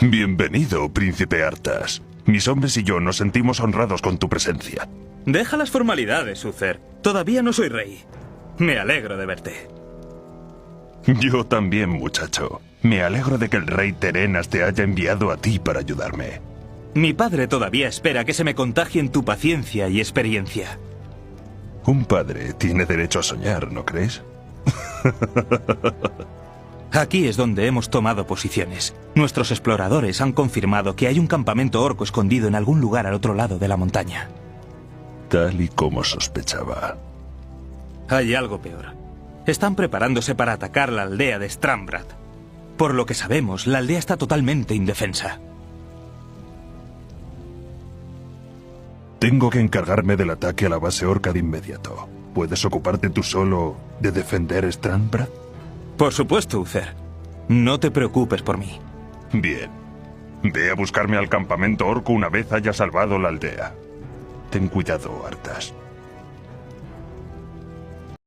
Bienvenido, príncipe Arthas. Mis hombres y yo nos sentimos honrados con tu presencia. Deja las formalidades, Uther. Todavía no soy rey. Me alegro de verte. Yo también, muchacho. Me alegro de que el rey Terenas te haya enviado a ti para ayudarme. Mi padre todavía espera que se me contagien tu paciencia y experiencia. Un padre tiene derecho a soñar, ¿no crees? Aquí es donde hemos tomado posiciones. Nuestros exploradores han confirmado que hay un campamento orco escondido en algún lugar al otro lado de la montaña. Tal y como sospechaba. Hay algo peor. Están preparándose para atacar la aldea de Stranbrad. Por lo que sabemos, la aldea está totalmente indefensa. Tengo que encargarme del ataque a la base orca de inmediato. ¿Puedes ocuparte tú solo de defender Stranbrad? Por supuesto, Uther. No te preocupes por mí. Bien. Ve a buscarme al campamento orco una vez haya salvado la aldea. Ten cuidado, Arthas.